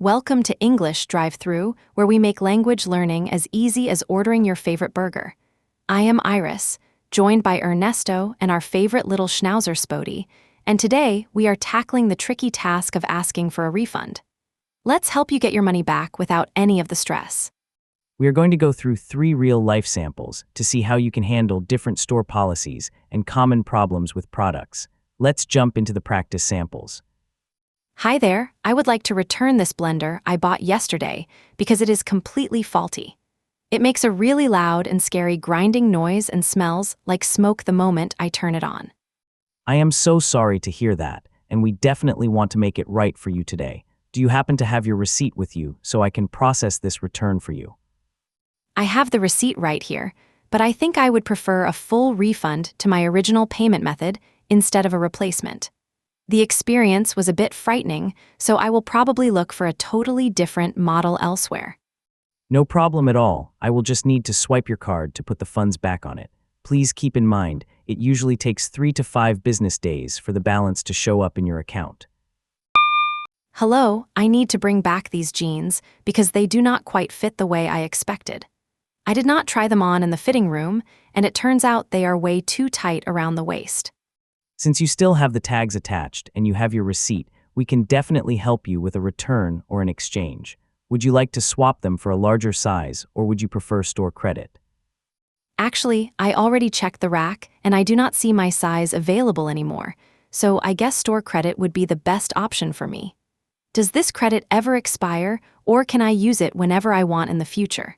Welcome to English Drive-Thru, where we make language learning as easy as ordering your favorite burger. I am Iris, joined by Ernesto and our favorite little schnauzer Spodie, and today we are tackling the tricky task of asking for a refund. Let's help you get your money back without any of the stress. We are going to go through 3 real-life samples to see how you can handle different store policies and common problems with products. Let's jump into the practice samples. Hi there, I would like to return this blender I bought yesterday because it is completely faulty. It makes a really loud and scary grinding noise and smells like smoke the moment I turn it on. I am so sorry to hear that, and we definitely want to make it right for you today. Do you happen to have your receipt with you so I can process this return for you? I have the receipt right here, but I think I would prefer a full refund to my original payment method instead of a replacement. The experience was a bit frightening, so I will probably look for a totally different model elsewhere. No problem at all. I will just need to swipe your card to put the funds back on it. Please keep in mind, it usually takes 3 to 5 business days for the balance to show up in your account. Hello, I need to bring back these jeans because they do not quite fit the way I expected. I did not try them on in the fitting room, and it turns out they are way too tight around the waist. Since you still have the tags attached and you have your receipt, we can definitely help you with a return or an exchange. Would you like to swap them for a larger size, or would you prefer store credit? Actually, I already checked the rack, and I do not see my size available anymore, so I guess store credit would be the best option for me. Does this credit ever expire, or can I use it whenever I want in the future?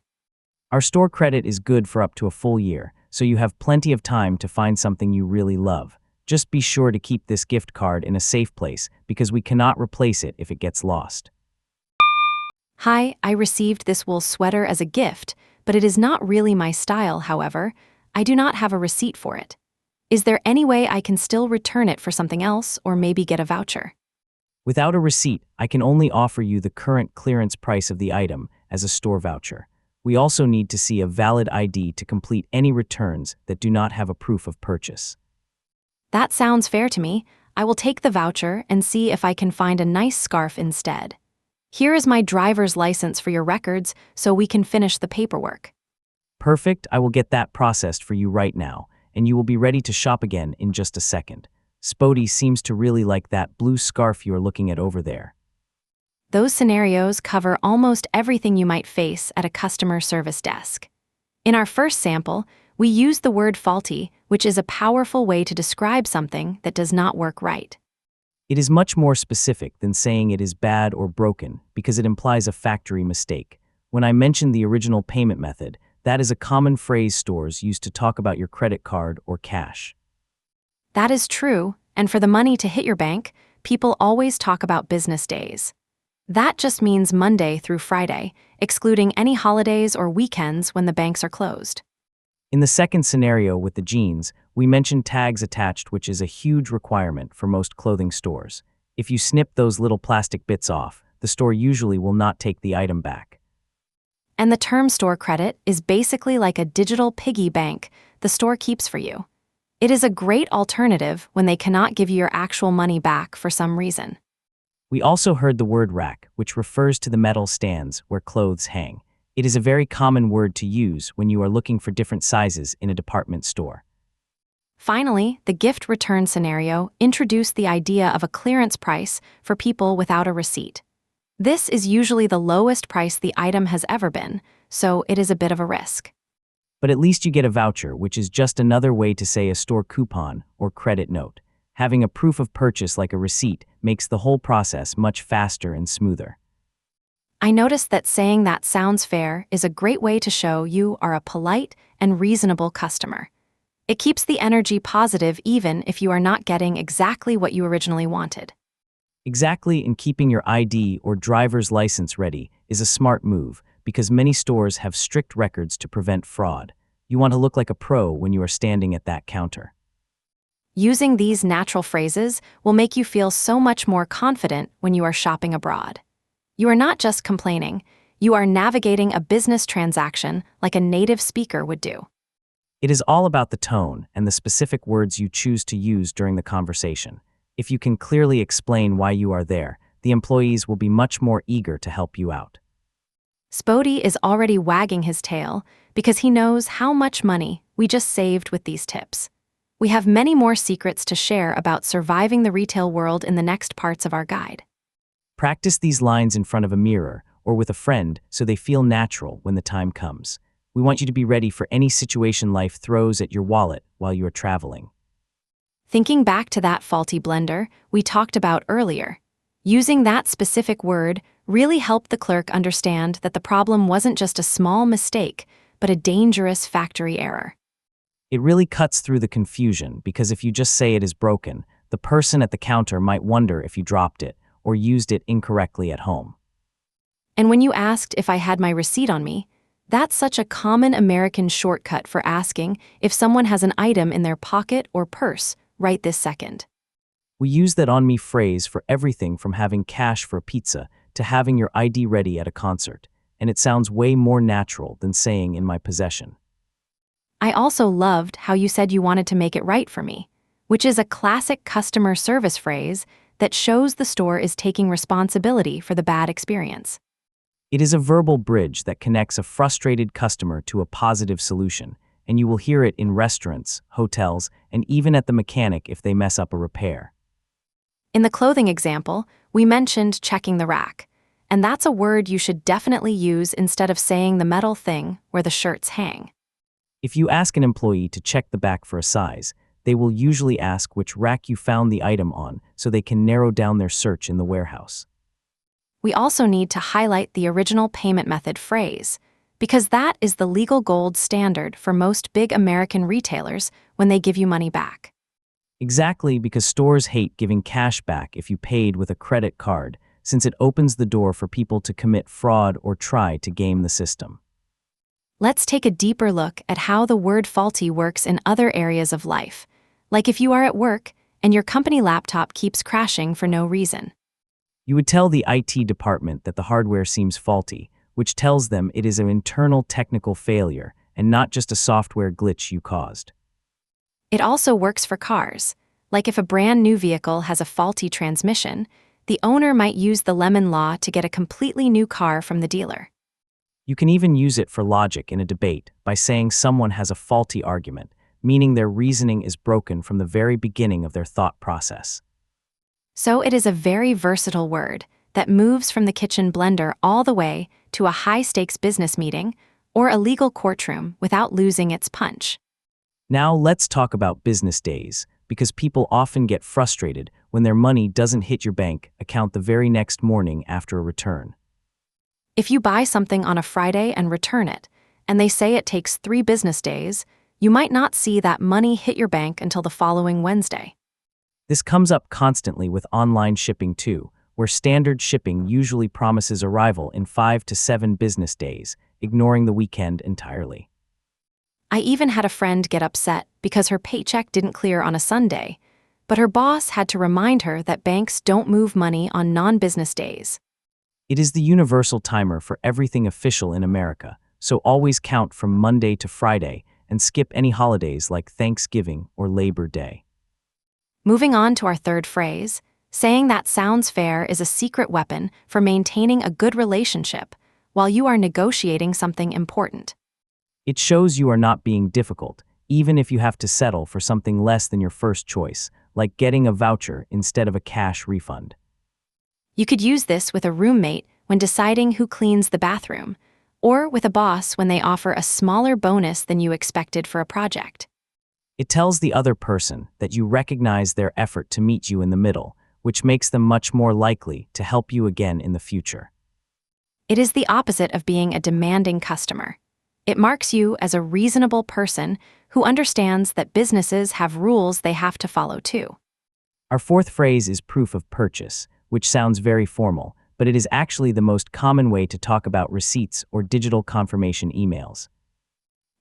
Our store credit is good for up to a full year, so you have plenty of time to find something you really love. Just be sure to keep this gift card in a safe place because we cannot replace it if it gets lost. Hi, I received this wool sweater as a gift, but it is not really my style, however. I do not have a receipt for it. Is there any way I can still return it for something else or maybe get a voucher? Without a receipt, I can only offer you the current clearance price of the item as a store voucher. We also need to see a valid ID to complete any returns that do not have a proof of purchase. That sounds fair to me. I will take the voucher and see if I can find a nice scarf instead. Here is my driver's license for your records so we can finish the paperwork. Perfect, I will get that processed for you right now, and you will be ready to shop again in just a second. Spodie seems to really like that blue scarf you are looking at over there. Those scenarios cover almost everything you might face at a customer service desk. In our first sample, we used the word faulty, which is a powerful way to describe something that does not work right. It is much more specific than saying it is bad or broken because it implies a factory mistake. When I mentioned the original payment method, that is a common phrase stores use to talk about your credit card or cash. That is true, and for the money to hit your bank, people always talk about business days. That just means Monday through Friday, excluding any holidays or weekends when the banks are closed. In the second scenario with the jeans, we mentioned tags attached, which is a huge requirement for most clothing stores. If you snip those little plastic bits off, the store usually will not take the item back. And the term store credit is basically like a digital piggy bank the store keeps for you. It is a great alternative when they cannot give you your actual money back for some reason. We also heard the word rack, which refers to the metal stands where clothes hang. It is a very common word to use when you are looking for different sizes in a department store. Finally, the gift return scenario introduced the idea of a clearance price for people without a receipt. This is usually the lowest price the item has ever been, so it is a bit of a risk. But at least you get a voucher, which is just another way to say a store coupon or credit note. Having a proof of purchase like a receipt makes the whole process much faster and smoother. I noticed that saying that sounds fair is a great way to show you are a polite and reasonable customer. It keeps the energy positive even if you are not getting exactly what you originally wanted. Exactly, and keeping your ID or driver's license ready is a smart move because many stores have strict records to prevent fraud. You want to look like a pro when you are standing at that counter. Using these natural phrases will make you feel so much more confident when you are shopping abroad. You are not just complaining, you are navigating a business transaction like a native speaker would do. It is all about the tone and the specific words you choose to use during the conversation. If you can clearly explain why you are there, the employees will be much more eager to help you out. Spody is already wagging his tail because he knows how much money we just saved with these tips. We have many more secrets to share about surviving the retail world in the next parts of our guide. Practice these lines in front of a mirror or with a friend so they feel natural when the time comes. We want you to be ready for any situation life throws at your wallet while you are traveling. Thinking back to that faulty blender we talked about earlier, using that specific word really helped the clerk understand that the problem wasn't just a small mistake, but a dangerous factory error. It really cuts through the confusion because if you just say it is broken, the person at the counter might wonder if you dropped it or used it incorrectly at home. And when you asked if I had my receipt on me, that's such a common American shortcut for asking if someone has an item in their pocket or purse right this second. We use that on me phrase for everything from having cash for a pizza to having your ID ready at a concert, and it sounds way more natural than saying in my possession. I also loved how you said you wanted to make it right for me, which is a classic customer service phrase that shows the store is taking responsibility for the bad experience. It is a verbal bridge that connects a frustrated customer to a positive solution, and you will hear it in restaurants, hotels, and even at the mechanic if they mess up a repair. In the clothing example, we mentioned checking the rack, and that's a word you should definitely use instead of saying the metal thing where the shirts hang. If you ask an employee to check the back for a size, they will usually ask which rack you found the item on so they can narrow down their search in the warehouse. We also need to highlight the original payment method phrase, because that is the legal gold standard for most big American retailers when they give you money back. Exactly, because stores hate giving cash back if you paid with a credit card, since it opens the door for people to commit fraud or try to game the system. Let's take a deeper look at how the word faulty works in other areas of life, like if you are at work and your company laptop keeps crashing for no reason. You would tell the IT department that the hardware seems faulty, which tells them it is an internal technical failure and not just a software glitch you caused. It also works for cars, like if a brand new vehicle has a faulty transmission, the owner might use the lemon law to get a completely new car from the dealer. You can even use it for logic in a debate by saying someone has a faulty argument, meaning their reasoning is broken from the very beginning of their thought process. So it is a very versatile word that moves from the kitchen blender all the way to a high-stakes business meeting or a legal courtroom without losing its punch. Now let's talk about business days, because people often get frustrated when their money doesn't hit your bank account the very next morning after a return. If you buy something on a Friday and return it, and they say it takes 3 business days, you might not see that money hit your bank until the following Wednesday. This comes up constantly with online shipping too, where standard shipping usually promises arrival in 5 to 7 business days, ignoring the weekend entirely. I even had a friend get upset because her paycheck didn't clear on a Sunday, but her boss had to remind her that banks don't move money on non-business days. It is the universal timer for everything official in America, so always count from Monday to Friday and skip any holidays like Thanksgiving or Labor Day. Moving on to our third phrase, saying that sounds fair is a secret weapon for maintaining a good relationship while you are negotiating something important. It shows you are not being difficult, even if you have to settle for something less than your first choice, like getting a voucher instead of a cash refund. You could use this with a roommate when deciding who cleans the bathroom, or with a boss when they offer a smaller bonus than you expected for a project. It tells the other person that you recognize their effort to meet you in the middle, which makes them much more likely to help you again in the future. It is the opposite of being a demanding customer. It marks you as a reasonable person who understands that businesses have rules they have to follow too. Our fourth phrase is proof of purchase, which sounds very formal, but it is actually the most common way to talk about receipts or digital confirmation emails.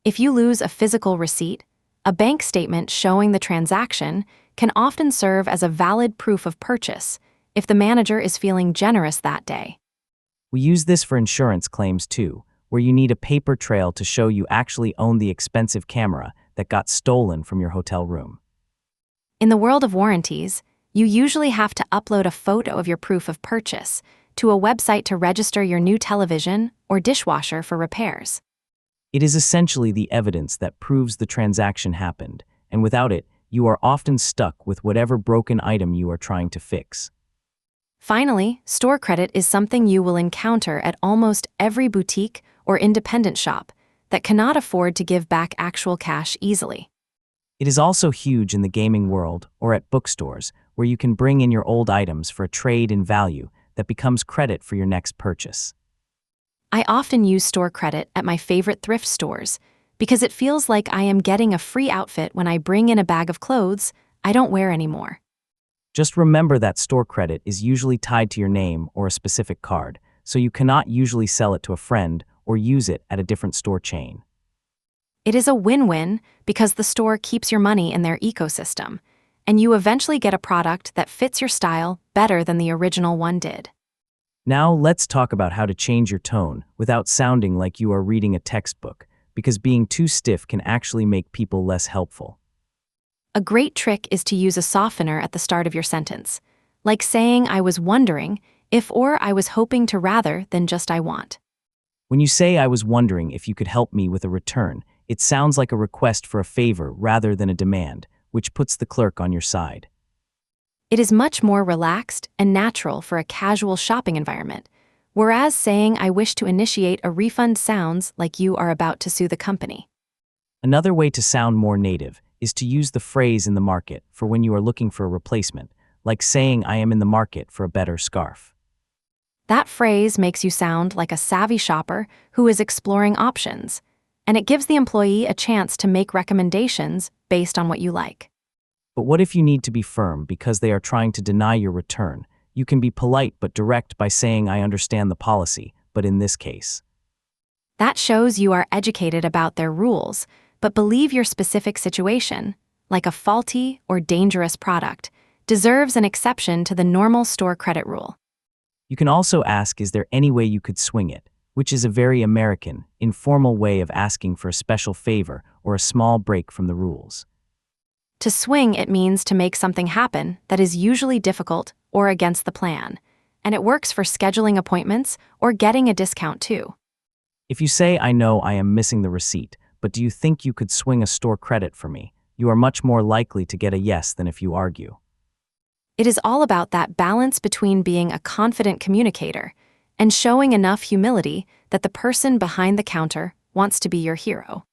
If you lose a physical receipt, a bank statement showing the transaction can often serve as a valid proof of purchase if the manager is feeling generous that day. We use this for insurance claims too, where you need a paper trail to show you actually own the expensive camera that got stolen from your hotel room. In the world of warranties, You usually have to upload a photo of your proof of purchase to a website to register your new television or dishwasher for repairs. It is essentially the evidence that proves the transaction happened, and without it, you are often stuck with whatever broken item you are trying to fix. Finally, store credit is something you will encounter at almost every boutique or independent shop that cannot afford to give back actual cash easily. It is also huge in the gaming world or at bookstores, where you can bring in your old items for a trade in value that becomes credit for your next purchase. I often use store credit at my favorite thrift stores because it feels like I am getting a free outfit when I bring in a bag of clothes I don't wear anymore. Just remember that store credit is usually tied to your name or a specific card, so you cannot usually sell it to a friend or use it at a different store chain. It is a win-win because the store keeps your money in their ecosystem, and you eventually get a product that fits your style better than the original one did. Now let's talk about how to change your tone without sounding like you are reading a textbook, because being too stiff can actually make people less helpful. A great trick is to use a softener at the start of your sentence, like saying I was wondering if or I was hoping to rather than just I want. When you say I was wondering if you could help me with a return, it sounds like a request for a favor rather than a demand, which puts the clerk on your side. It is much more relaxed and natural for a casual shopping environment, whereas saying I wish to initiate a refund sounds like you are about to sue the company. Another way to sound more native is to use the phrase in the market for when you are looking for a replacement, like saying I am in the market for a better scarf. That phrase makes you sound like a savvy shopper who is exploring options, and it gives the employee a chance to make recommendations based on what you like. But what if you need to be firm because they are trying to deny your return? You can be polite but direct by saying I understand the policy, but in this case. That shows you are educated about their rules, but believe your specific situation, like a faulty or dangerous product, deserves an exception to the normal store credit rule. You can also ask, is there any way you could swing it, which is a very American, informal way of asking for a special favor or a small break from the rules. To swing, it means to make something happen that is usually difficult or against the plan, and it works for scheduling appointments or getting a discount too. If you say, I know I am missing the receipt, but do you think you could swing a store credit for me? You are much more likely to get a yes than if you argue. It is all about that balance between being a confident communicator and showing enough humility that the person behind the counter wants to be your hero.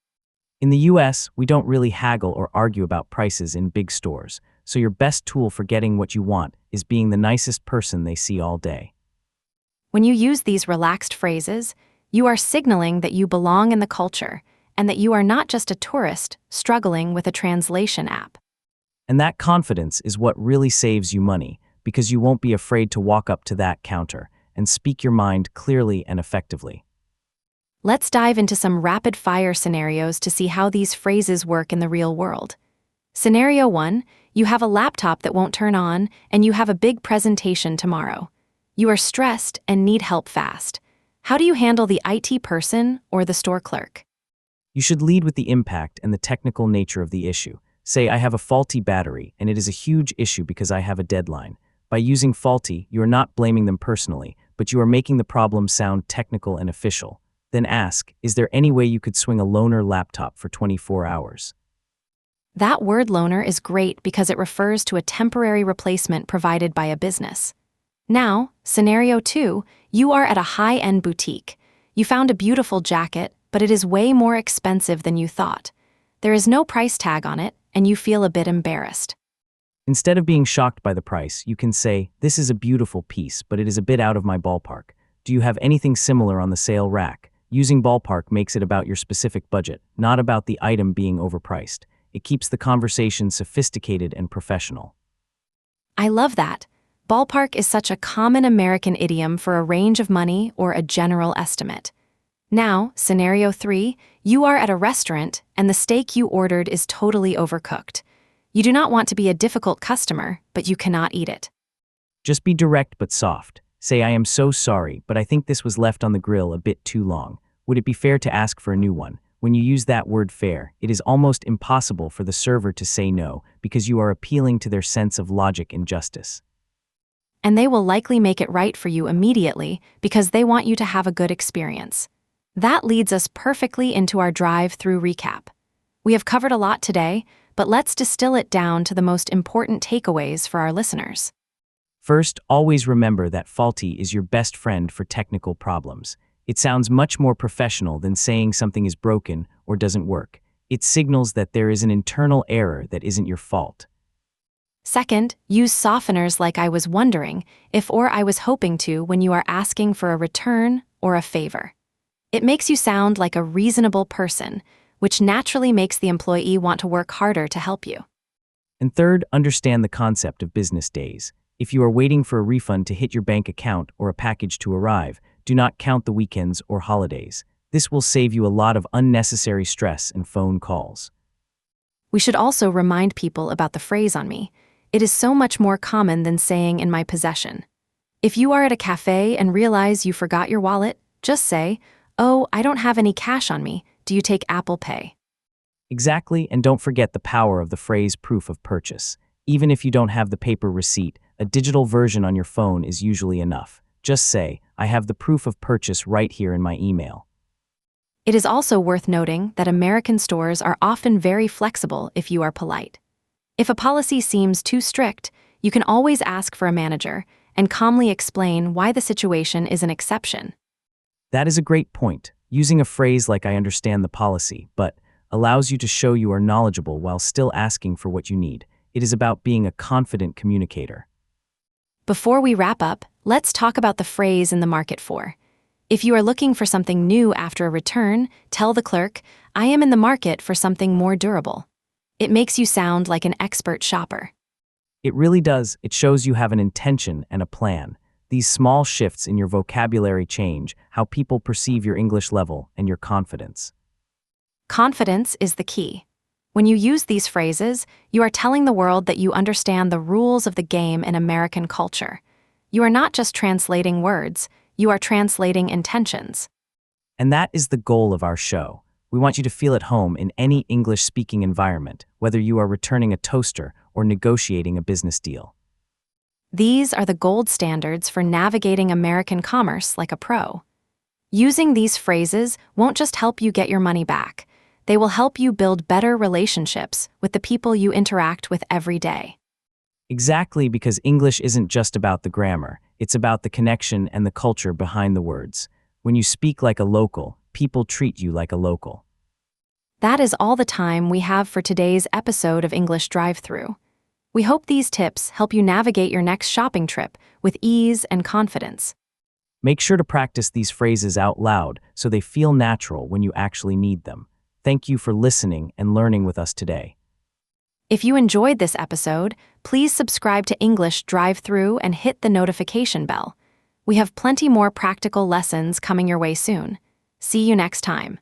In the US, we don't really haggle or argue about prices in big stores, so your best tool for getting what you want is being the nicest person they see all day. When you use these relaxed phrases, you are signaling that you belong in the culture and that you are not just a tourist struggling with a translation app. And that confidence is what really saves you money, because you won't be afraid to walk up to that counter and speak your mind clearly and effectively. Let's dive into some rapid-fire scenarios to see how these phrases work in the real world. Scenario 1, you have a laptop that won't turn on and you have a big presentation tomorrow. You are stressed and need help fast. How do you handle the IT person or the store clerk? You should lead with the impact and the technical nature of the issue. Say, I have a faulty battery, and it is a huge issue because I have a deadline. By using faulty, you are not blaming them personally, but you are making the problem sound technical and official. Then ask, is there any way you could swing a loaner laptop for 24 hours? That word loaner is great because it refers to a temporary replacement provided by a business. Now, scenario 2, you are at a high-end boutique. You found a beautiful jacket, but it is way more expensive than you thought. There is no price tag on it, and you feel a bit embarrassed. Instead of being shocked by the price, you can say, this is a beautiful piece, but it is a bit out of my ballpark. Do you have anything similar on the sale rack? Using ballpark makes it about your specific budget, not about the item being overpriced. It keeps the conversation sophisticated and professional. I love that. Ballpark is such a common American idiom for a range of money or a general estimate. Now, scenario 3, you are at a restaurant and the steak you ordered is totally overcooked. You do not want to be a difficult customer, but you cannot eat it. Just be direct but soft. Say, I am so sorry, but I think this was left on the grill a bit too long. Would it be fair to ask for a new one? When you use that word fair, it is almost impossible for the server to say no because you are appealing to their sense of logic and justice. And they will likely make it right for you immediately because they want you to have a good experience. That leads us perfectly into our drive-through recap. We have covered a lot today, but let's distill it down to the most important takeaways for our listeners. First, always remember that faulty is your best friend for technical problems. It sounds much more professional than saying something is broken or doesn't work. It signals that there is an internal error that isn't your fault. Second, use softeners like I was wondering if or I was hoping to when you are asking for a return or a favor. It makes you sound like a reasonable person, which naturally makes the employee want to work harder to help you. And third, understand the concept of business days. If you are waiting for a refund to hit your bank account or a package to arrive, do not count the weekends or holidays. This will save you a lot of unnecessary stress and phone calls. We should also remind people about the phrase "on me." It is so much more common than saying "in my possession." If you are at a cafe and realize you forgot your wallet, just say, "Oh, I don't have any cash on me. Do you take Apple Pay?" Exactly, and don't forget the power of the phrase proof of purchase. Even if you don't have the paper receipt, a digital version on your phone is usually enough. Just say, "I have the proof of purchase right here in my email." It is also worth noting that American stores are often very flexible if you are polite. If a policy seems too strict, you can always ask for a manager and calmly explain why the situation is an exception. That is a great point. Using a phrase like "I understand the policy, but" allows you to show you are knowledgeable while still asking for what you need. It is about being a confident communicator. Before we wrap up, let's talk about the phrase in the market for. If you are looking for something new after a return, tell the clerk, "I am in the market for something more durable." It makes you sound like an expert shopper. It really does. It shows you have an intention and a plan. These small shifts in your vocabulary change how people perceive your English level and your confidence. Confidence is the key. When you use these phrases, you are telling the world that you understand the rules of the game in American culture. You are not just translating words, you are translating intentions. And that is the goal of our show. We want you to feel at home in any English-speaking environment, whether you are returning a toaster or negotiating a business deal. These are the gold standards for navigating American commerce like a pro. Using these phrases won't just help you get your money back. They will help you build better relationships with the people you interact with every day. Exactly, because English isn't just about the grammar. It's about the connection and the culture behind the words. When you speak like a local, people treat you like a local. That is all the time we have for today's episode of English Drive-Thru. We hope these tips help you navigate your next shopping trip with ease and confidence. Make sure to practice these phrases out loud so they feel natural when you actually need them. Thank you for listening and learning with us today. If you enjoyed this episode, please subscribe to English Drive-Thru and hit the notification bell. We have plenty more practical lessons coming your way soon. See you next time.